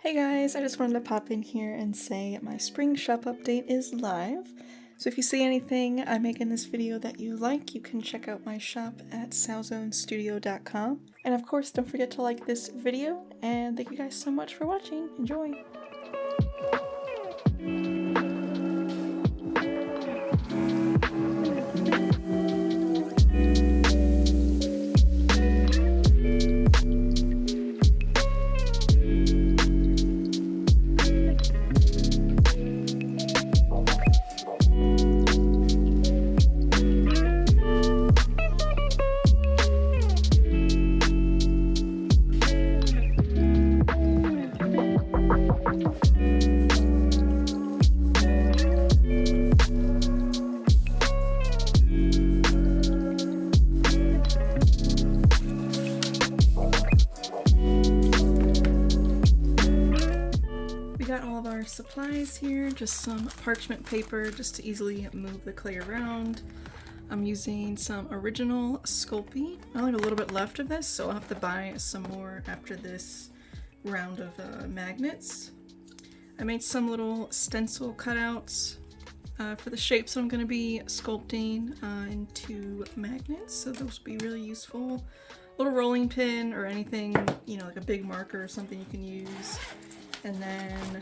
Hey guys, I just wanted to pop in here and say my spring shop update is live. So if you see anything I make in this video that you like, you can check out my shop at salzonestudio.com. And of course, don't forget to like this video, and thank you guys so much for watching. Enjoy! Supplies here, just some parchment paper just to easily move the clay around. I'm using some original Sculpey. I only have a little bit left of this, so I'll have to buy some more after this round of magnets. I made some little stencil cutouts for the shapes that I'm going to be sculpting into magnets, so those will be really useful. A little rolling pin or anything, you know, like a big marker or something you can use. And then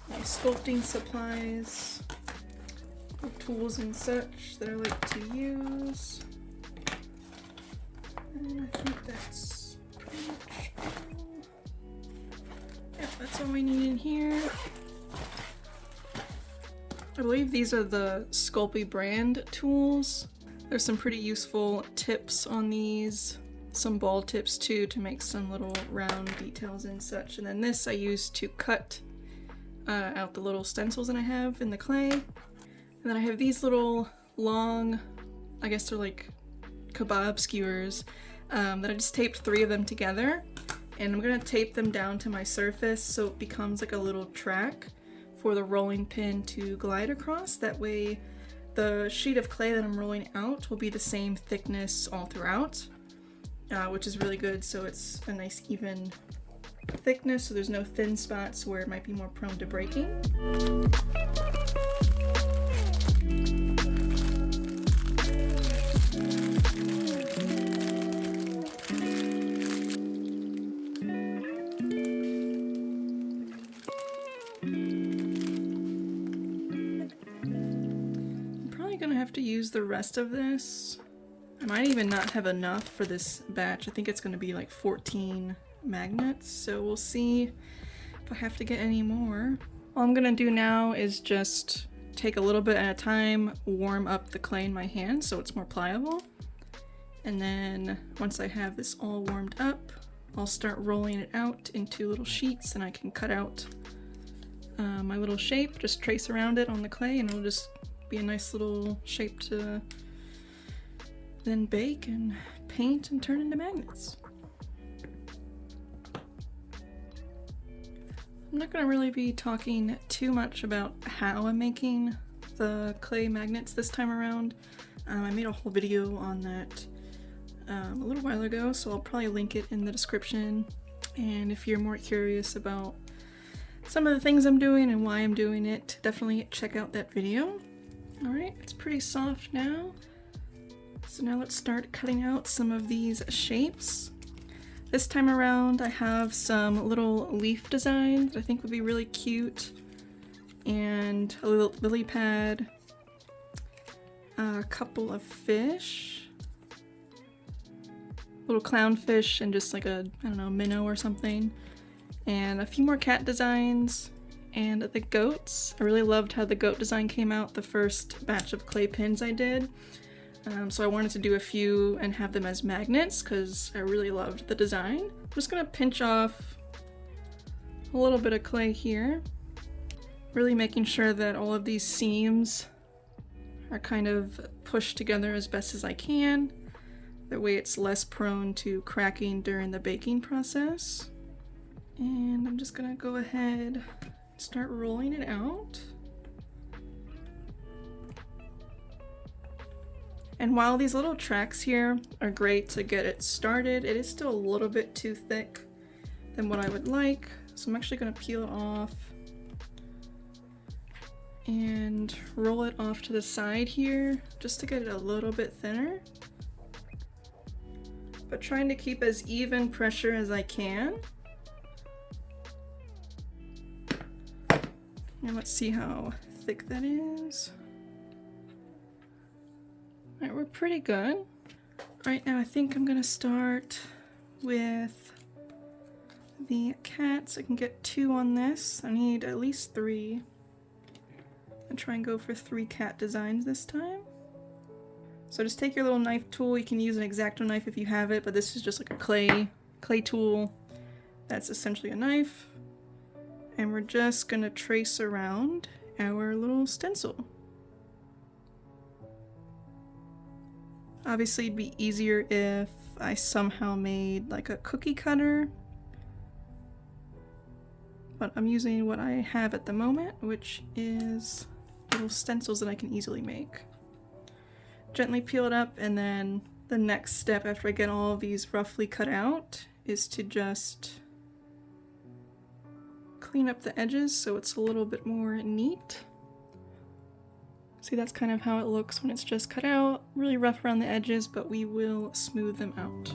my sculpting supplies, tools and such that I like to use. And I think that's pretty much all. Yep, that's all we need in here. I believe these are the Sculpey brand tools. There's some pretty useful tips on these. Some ball tips too to make some little round details and such. And then this I use to cut out the little stencils that I have in the clay. And then I have these little long, I guess they're like kebab skewers, that I just taped 3 of them together. And I'm gonna tape them down to my surface so it becomes like a little track for the rolling pin to glide across. That way the sheet of clay that I'm rolling out will be the same thickness all throughout, which is really good, so it's a nice even thickness, so there's no thin spots where it might be more prone to breaking. I'm probably gonna have to use the rest of this. I might even not have enough for this batch. I think it's gonna be like 14 magnets, so we'll see if I have to get any more. All I'm gonna do now is just take a little bit at a time, warm up the clay in my hand so it's more pliable, and then once I have this all warmed up, I'll start rolling it out into little sheets, and I can cut out my little shape, just trace around it on the clay, and it'll just be a nice little shape to then bake and paint and turn into magnets. I'm not going to really be talking too much about how I'm making the clay magnets this time around. I made a whole video on that a little while ago, so I'll probably link it in the description. And if you're more curious about some of the things I'm doing and why I'm doing it, definitely check out that video. Alright, it's pretty soft now. So now let's start cutting out some of these shapes. This time around I have some little leaf designs that I think would be really cute, and a little lily pad, a couple of fish, little clownfish, and just like a, I don't know, minnow or something, and a few more cat designs, and the goats. I really loved how the goat design came out the first batch of clay pins I did. So I wanted to do a few and have them as magnets because I really loved the design. I'm just gonna pinch off a little bit of clay here, really making sure that all of these seams are kind of pushed together as best as I can. That way it's less prone to cracking during the baking process. And I'm just gonna go ahead and start rolling it out. And while these little tracks here are great to get it started, it is still a little bit too thick than what I would like. So I'm actually going to peel it off and roll it off to the side here just to get it a little bit thinner. But trying to keep as even pressure as I can. And let's see how thick that is. Alright, we're pretty good. Alright, now I think I'm gonna start with the cats. I can get 2 on this. I need at least 3. And try and go for 3 cat designs this time. So just take your little knife tool. You can use an X-Acto knife if you have it, but this is just like a clay tool. That's essentially a knife. And we're just gonna trace around our little stencil. Obviously it'd be easier if I somehow made like a cookie cutter, but I'm using what I have at the moment, which is little stencils that I can easily make. Gently peel it up, and then the next step after I get all of these roughly cut out is to just clean up the edges so it's a little bit more neat. See, that's kind of how it looks when it's just cut out. Really rough around the edges, but we will smooth them out.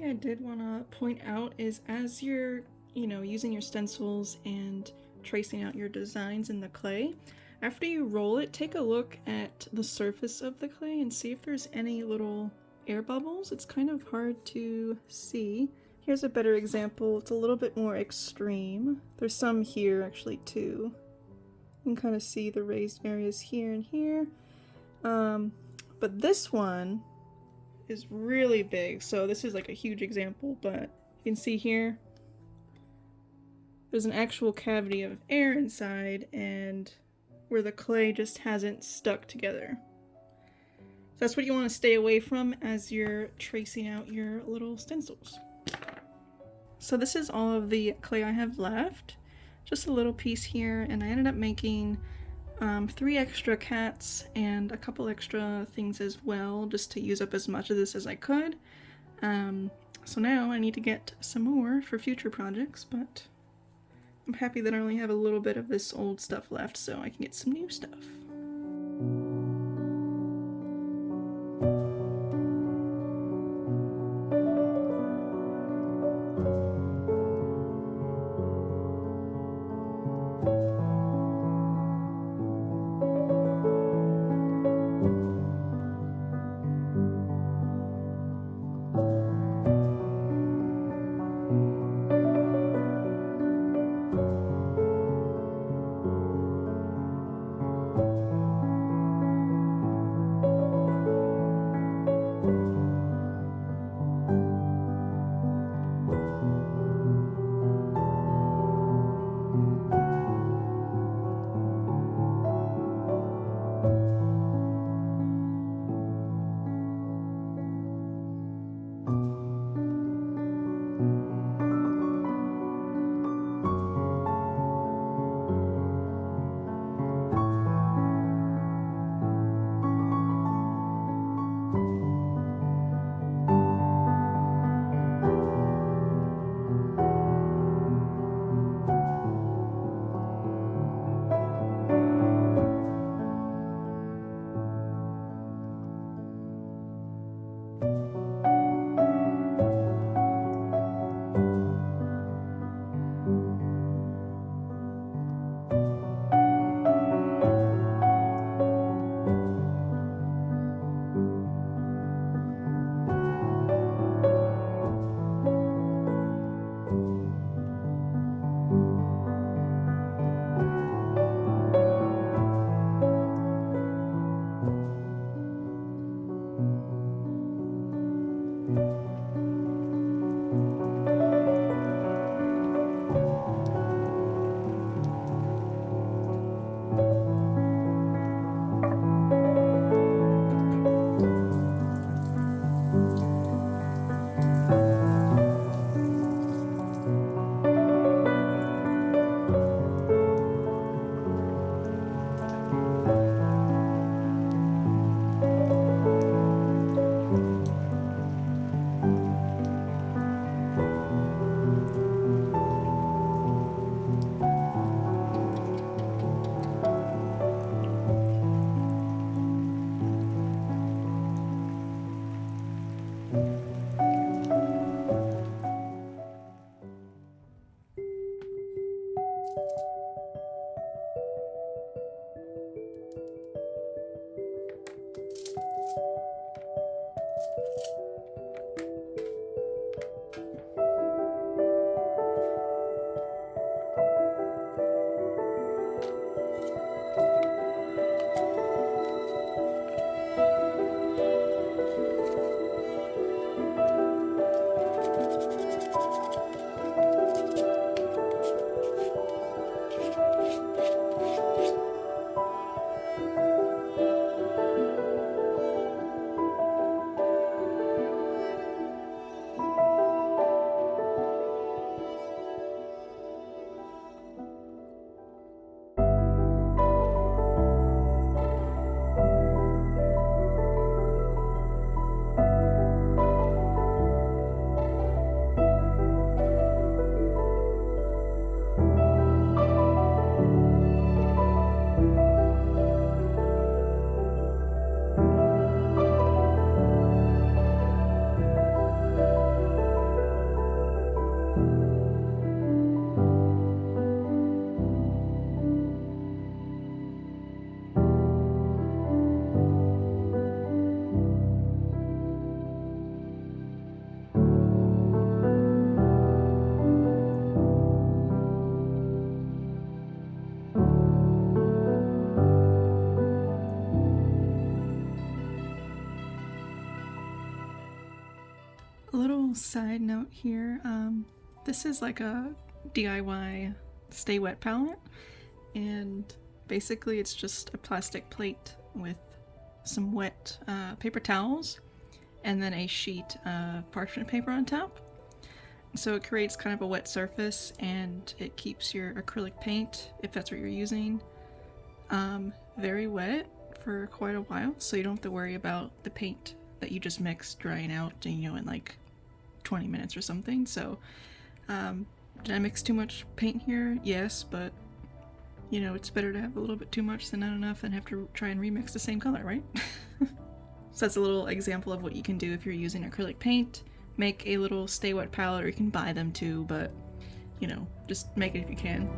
I did want to point out is as you're, using your stencils and tracing out your designs in the clay, after you roll it, take a look at the surface of the clay and see if there's any little air bubbles. It's kind of hard to see. Here's a better example. It's a little bit more extreme. There's some here actually too. You can kind of see the raised areas here and here. But this one is really big, so this is like a huge example, but you can see here there's an actual cavity of air inside and where the clay just hasn't stuck together. So that's what you want to stay away from as you're tracing out your little stencils. So this is all of the clay I have left, just a little piece here, and I ended up making 3 extra cats and a couple extra things as well, just to use up as much of this as I could. So now I need to get some more for future projects, but I'm happy that I only have a little bit of this old stuff left so I can get some new stuff. A little side note here, this is like a DIY Stay Wet palette, and basically it's just a plastic plate with some wet paper towels and then a sheet of parchment paper on top. So it creates kind of a wet surface and it keeps your acrylic paint, if that's what you're using, very wet for quite a while, so you don't have to worry about the paint that you just mixed drying out, you know, in like 20 minutes or something. So did I mix too much paint here? Yes, but you know, it's better to have a little bit too much than not enough and have to try and remix the same color, right? So that's a little example of what you can do if you're using acrylic paint. Make a little Stay Wet palette, or you can buy them too, but you know, just make it if you can.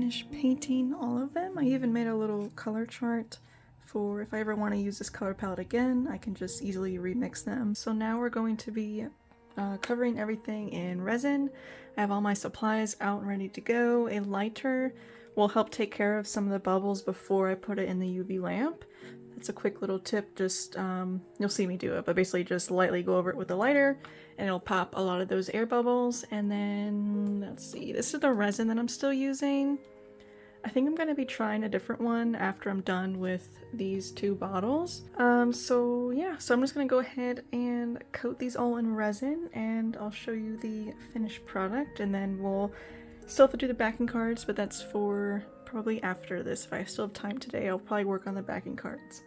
finish painting all of them. I even made a little color chart for if I ever want to use this color palette again, I can just easily remix them. So now we're going to be covering everything in resin. I have all my supplies out and ready to go. A lighter will help take care of some of the bubbles before I put it in the UV lamp. That's a quick little tip, just you'll see me do it, but basically just lightly go over it with the lighter and it'll pop a lot of those air bubbles. And then, let's see, this is the resin that I'm still using. I think I'm going to be trying a different one after I'm done with these 2 bottles. So yeah, so I'm just going to go ahead and coat these all in resin and I'll show you the finished product, and then we'll still have to do the backing cards, but that's for probably after this. If I still have time today, I'll probably work on the backing cards.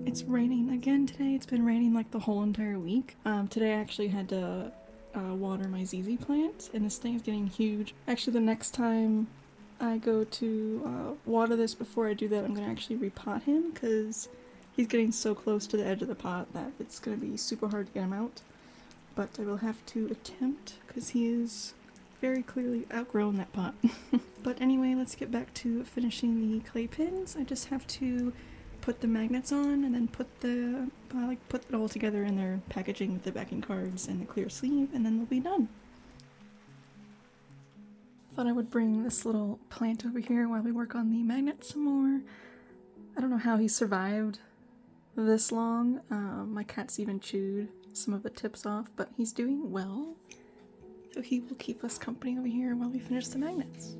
It's raining again today. It's been raining like the whole entire week. Today I actually had to water my ZZ plant, and this thing is getting huge. Actually, the next time I go to water this, before I do that, I'm gonna actually repot him because he's getting so close to the edge of the pot that it's gonna be super hard to get him out. But I will have to attempt because he is very clearly outgrown that pot. But anyway, let's get back to finishing the clay pins. I just have to put the magnets on and then put it all together in their packaging with the backing cards and the clear sleeve, and then they'll be done. Thought I would bring this little plant over here while we work on the magnets some more. I don't know how he survived this long. My cat's even chewed some of the tips off, but he's doing well. So he will keep us company over here while we finish the magnets.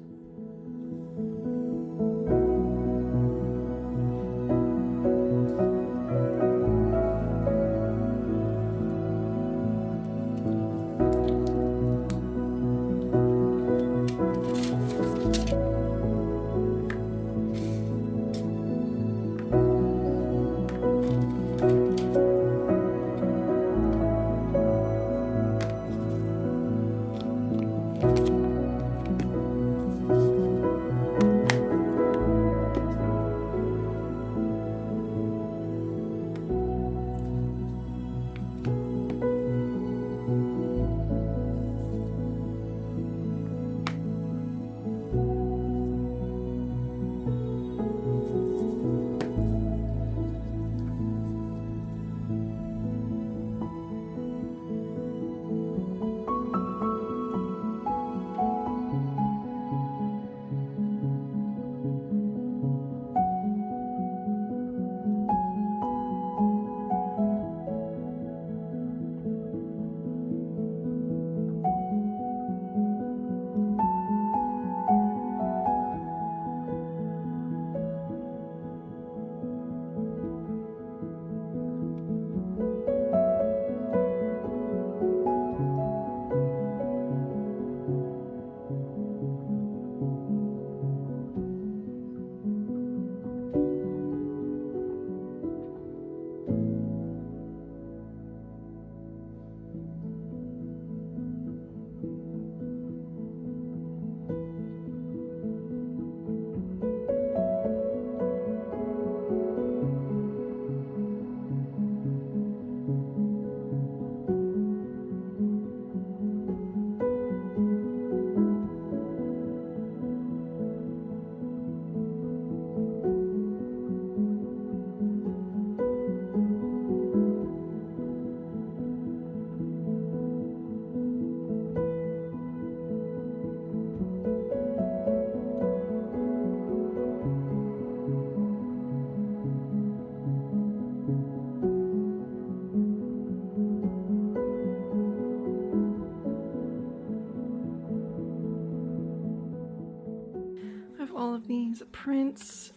these prints,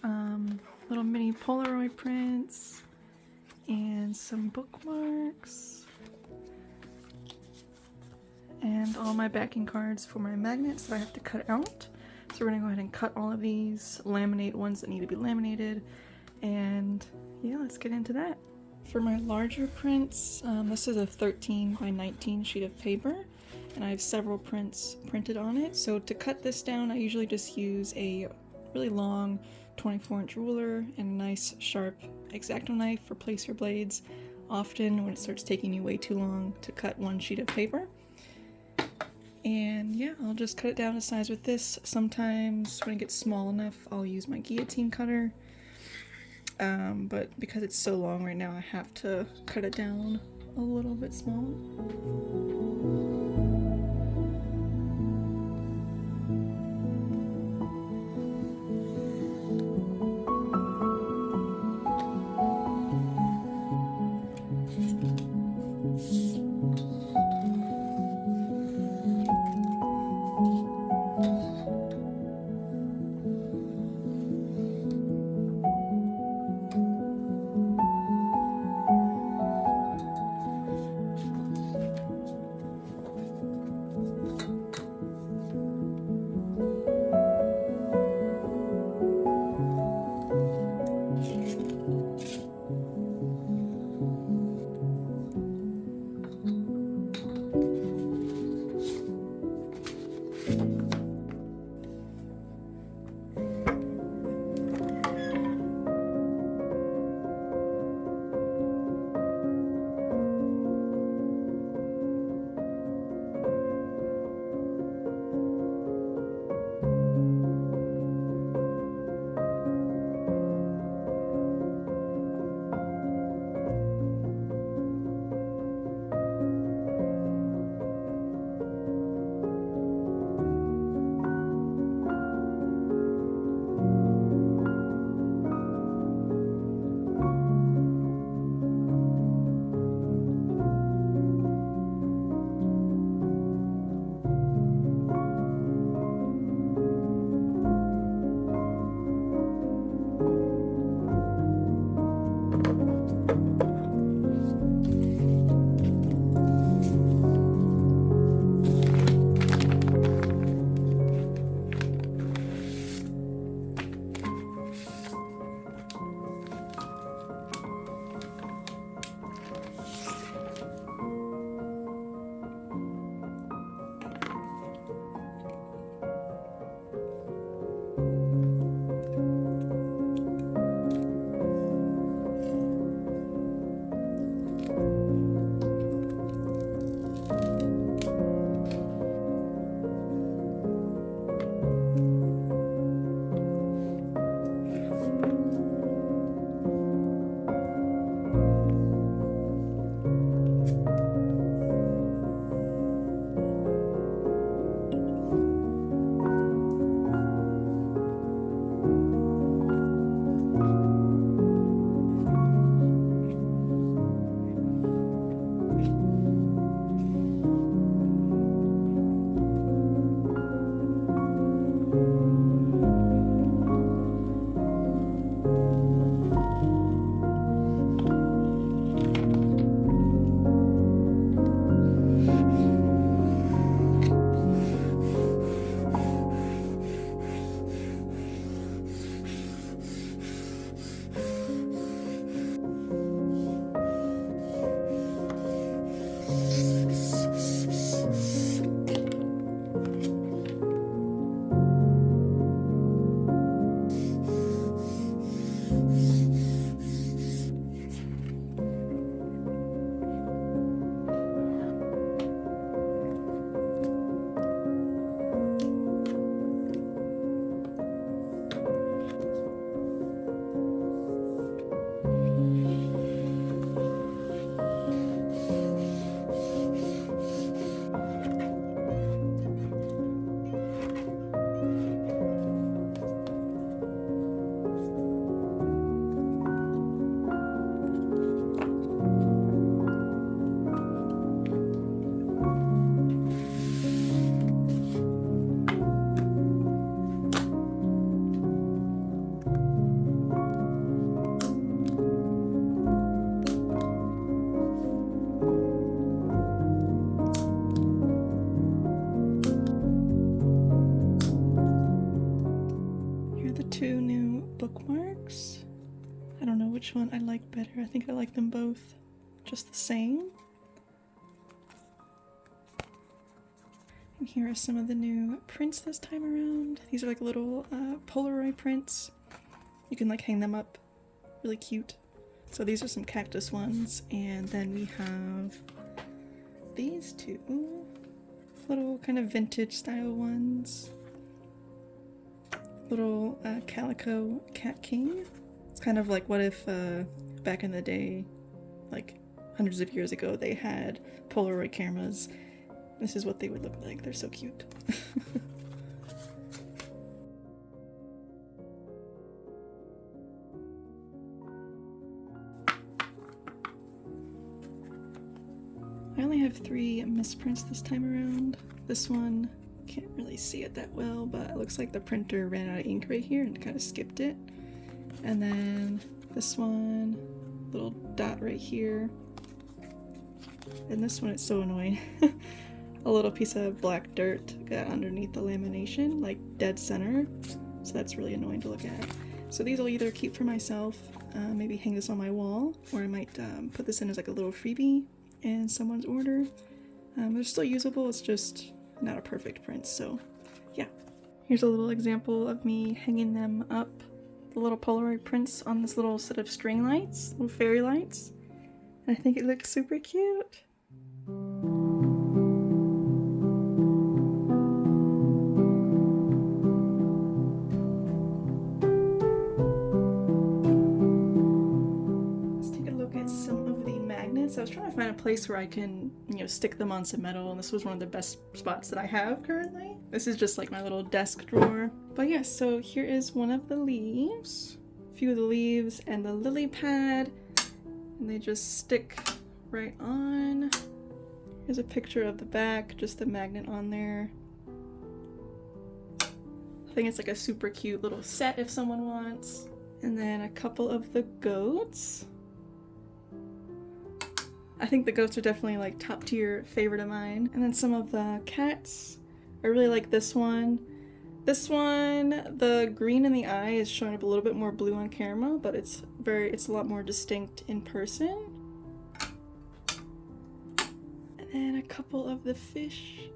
little mini Polaroid prints, and some bookmarks, and all my backing cards for my magnets that I have to cut out. So we're gonna go ahead and cut all of these, laminate ones that need to be laminated, and yeah, let's get into that. For my larger prints, this is a 13 by 19 sheet of paper, and I have several prints printed on it. So to cut this down, I usually just use a really long 24-inch ruler and a nice sharp X-Acto knife for placer blades, often when it starts taking you way too long to cut one sheet of paper. And yeah, I'll just cut it down to size with this. Sometimes when it gets small enough, I'll use my guillotine cutter. But because it's so long right now, I have to cut it down a little bit smaller. I don't know which one I like better. I think I like them both just the same. And here are some of the new prints this time around. These are like little Polaroid prints. You can like hang them up. Really cute. So these are some cactus ones, and then we have these two little kind of vintage style ones. Little calico cat king. It's kind of like what if back in the day, like hundreds of years ago, they had Polaroid cameras. This is what they would look like. They're so cute. I only have 3 misprints this time around. This one, can't really see it that well, but it looks like the printer ran out of ink right here and kind of skipped it. And then this one, little dot right here. And this one, it's so annoying. A little piece of black dirt got underneath the lamination, like dead center. So that's really annoying to look at. So these I'll either keep for myself, maybe hang this on my wall, or I might put this in as like a little freebie in someone's order. They're still usable, it's just not a perfect print, so yeah. Here's a little example of me hanging them up, the little Polaroid prints on this little set of string lights, little fairy lights. And I think it looks super cute. I was trying to find a place where I can, stick them on some metal, and this was one of the best spots that I have currently. This is just like my little desk drawer. But yeah, so here is one of the leaves. A few of the leaves and the lily pad, and they just stick right on. Here's a picture of the back, just the magnet on there. I think it's like a super cute little set if someone wants. And then a couple of the goats. I think the goats are definitely like top tier favorite of mine. And then some of the cats. I really like this one. This one, the green in the eye is showing up a little bit more blue on camera, but it's a lot more distinct in person. And then a couple of the fish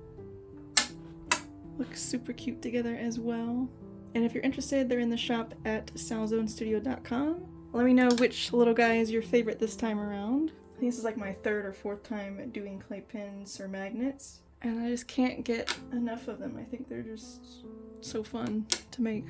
look super cute together as well. And if you're interested, they're in the shop at salzonestudio.com. Let me know which little guy is your favorite this time around. I think this is like my 3rd or 4th time doing clay pins or magnets, and I just can't get enough of them. I think they're just so fun to make.